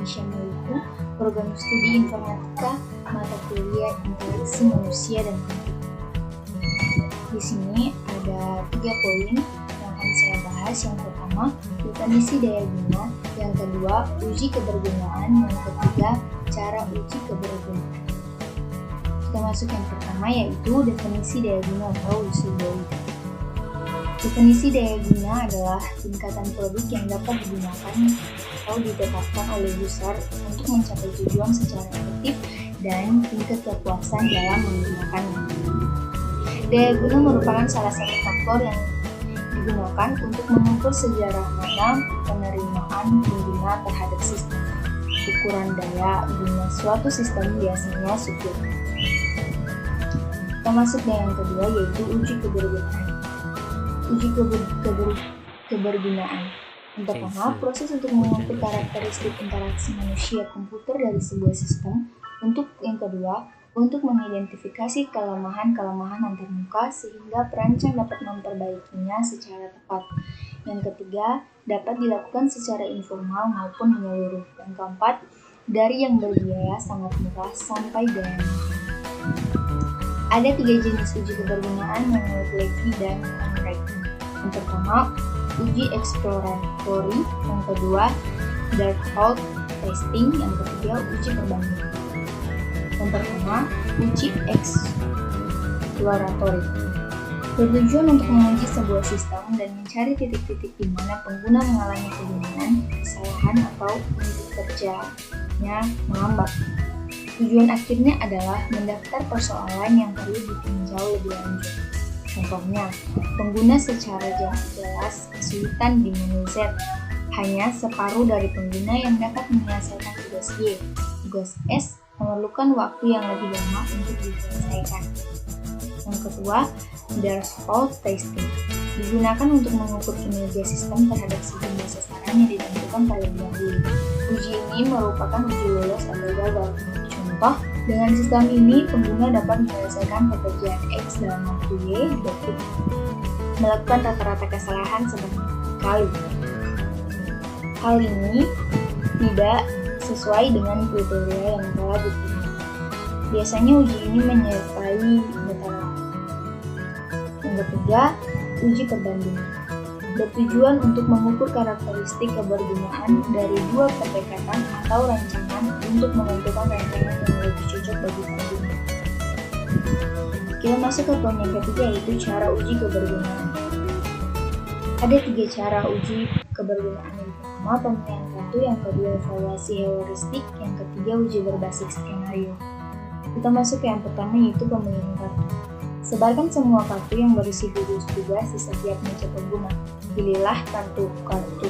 Indonesia Maluku, Program Studi Informatika, mata kuliah Interaksi Manusia dan Komputer. Di sini ada 3 poin yang akan saya bahas. Yang pertama, definisi daya guna. Yang kedua, uji kebergunaan. Yang ketiga, cara uji kebergunaan. Kita masuk yang pertama, yaitu definisi daya guna atau usability. Definisi daya guna adalah tingkatan produk yang dapat digunakan atau ditetapkan oleh user untuk mencapai tujuan secara efektif dan tingkat kepuasan dalam menggunakannya. Daya guna merupakan salah satu faktor yang digunakan untuk mengukur sejauh mana penerimaan pengguna terhadap sistem. Ukuran daya guna suatu sistem biasanya subjektif. Kita masuk ke yang kedua, yaitu uji kebergunaan. Uji kebergunaan. Yang pertama, proses untuk mengukur karakteristik interaksi manusia komputer dari sebuah sistem. Untuk yang kedua, untuk mengidentifikasi kelemahan-kelemahan antarmuka sehingga perancang dapat memperbaikinya secara tepat. Yang ketiga, dapat dilakukan secara informal maupun menyeluruh. Yang keempat, dari yang berbiaya sangat murah sampai gaya mahal. Ada 3 jenis uji kebergunaan menurut Levy dan Conrad. Yang pertama, uji eksploratory. Yang kedua, threshold testing. Yang ketiga, uji perbandingan. Yang pertama, uji eksploratory. Bertujuan untuk menguji sebuah sistem dan mencari titik-titik di mana pengguna mengalami kebingungan, kesalahan, atau unit kerjanya melambat. Tujuan akhirnya adalah mendaftar persoalan yang perlu ditinjau lebih lanjut. Contohnya, pengguna secara jelas kesulitan di menu Z. Hanya separuh dari pengguna yang dapat menyelesaikan tugas Y. Tugas S memerlukan waktu yang lebih lama untuk diselesaikan. Yang kedua, threshold testing. Digunakan untuk mengukur kinerja sistem terhadap sejumlah sasaran yang ditentukan terlebih dahulu. Uji ini merupakan uji lolos atau gagal. Contoh, dengan sistem ini, pengguna dapat menyelesaikan pekerjaan X dalam waktu Y, melakukan rata-rata kesalahan sebanyak kali. Hal ini tidak sesuai dengan kriteria yang telah diterima. Biasanya uji ini menyertai metode. Yang ketiga, uji perbandingan. Bertujuan untuk mengukur karakteristik kebergunaan dari 2 pendekatan atau rancangan untuk menentukan rancangan yang lebih cocok bagi pengguna. Kita masuk ke poin yang ketiga, yaitu cara uji kebergunaan. Ada 3 cara uji kebergunaan. Yang pertama, pemilihan kartu. Yang kedua, evaluasi heuristik. Yang ketiga, uji berbasis skenario. Kita masuk ke yang pertama, yaitu pemilihan kartu. Sebarkan semua kartu yang berisi gugus tugas di setiap meja pengguna. Pilihlah kartu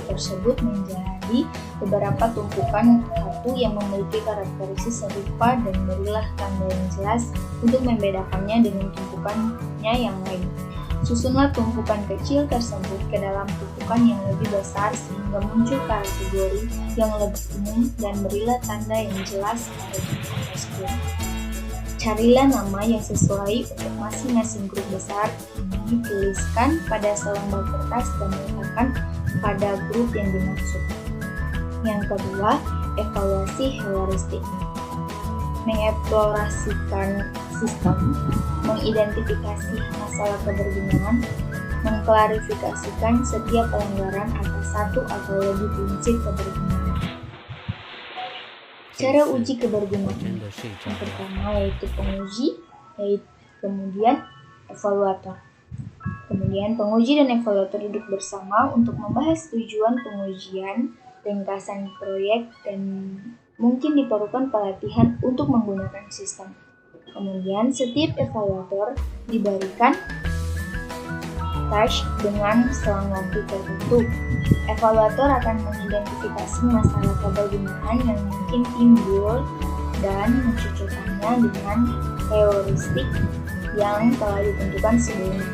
tersebut menjadi beberapa tumpukan kartu yang memiliki karakteristik serupa dan berilah tanda yang jelas untuk membedakannya dengan tumpukannya yang lain. Susunlah tumpukan kecil tersebut ke dalam tumpukan yang lebih besar sehingga muncul kategori yang lebih umum dan berilah tanda yang jelas pada tumpukan tersebut. Carilah nama yang sesuai untuk masing-masing grup besar ini, dituliskan pada selembar kertas dan diletakkan pada grup yang dimaksud. Yang kedua, evaluasi heuristik. Mengeksplorasikan sistem, mengidentifikasi masalah kebergunaan, mengklarifikasikan setiap pelanggaran atas satu atau lebih prinsip kebergunaan. Cara uji kebergunaan. Yang pertama yaitu penguji, kemudian evaluator. Kemudian penguji dan evaluator duduk bersama untuk membahas tujuan pengujian, ringkasan proyek, dan mungkin diperlukan pelatihan untuk menggunakan sistem. Kemudian setiap evaluator diberikan task dengan selang waktu tertentu. Evaluator akan mengidentifikasi masalah kebergunaan yang mungkin timbul dan mencocokkannya dengan heuristik yang telah ditentukan sebelumnya.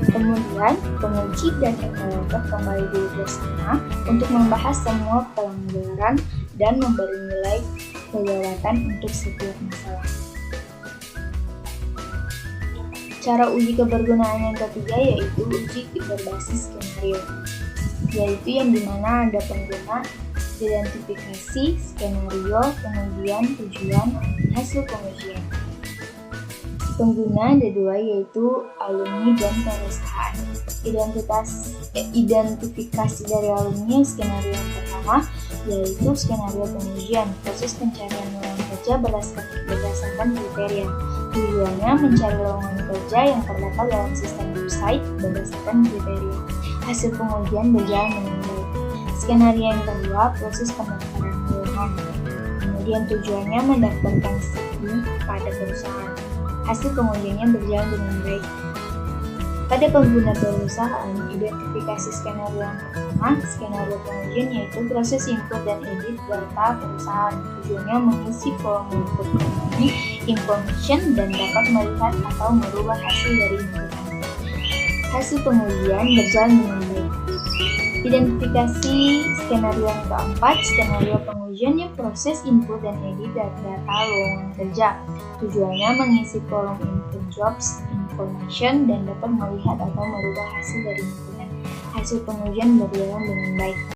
Kemudian, penguji dan evaluator kembali duduk bersama untuk membahas semua pelanggaran dan memberi nilai kegawatan untuk setiap masalah. Cara uji kebergunaan yang ketiga yaitu uji berbasis skenario, yaitu yang dimana ada pengguna Identifikasi, skenario, pengujian, tujuan, hasil pengujian. Pengguna ada dua, yaitu alumni dan perusahaan. Identifikasi dari alumni skenario yang pertama, yaitu skenario pengujian, proses pencarian lowongan kerja berdasarkan kriteria. Tujuannya mencari lowongan kerja yang terdapat dalam sistem website berdasarkan kriteria. Hasil pengujian berjalan dengan baik. Skenario yang kedua, proses pendaftaran lowongan. Kemudian tujuannya mendaftarkan CV pada perusahaan. Hasil pengujiannya berjalan dengan baik. Pada pengguna perusahaan, identifikasi skenario yang pertama, skenario pengujian, yaitu proses input dan edit data perusahaan. Tujuannya mengisi kolom input company information dan dapat melihat atau merubah hasil dari inputan. Hasil pengujian berjalan dengan baik. Identifikasi skenario yang keempat, skenario pengujiannya proses input dan edit data lowongan kerja. Tujuannya mengisi kolom input jobs information dan dapat melihat atau merubah hasil dari inputan. Hasil pengujian berjalan dengan baik.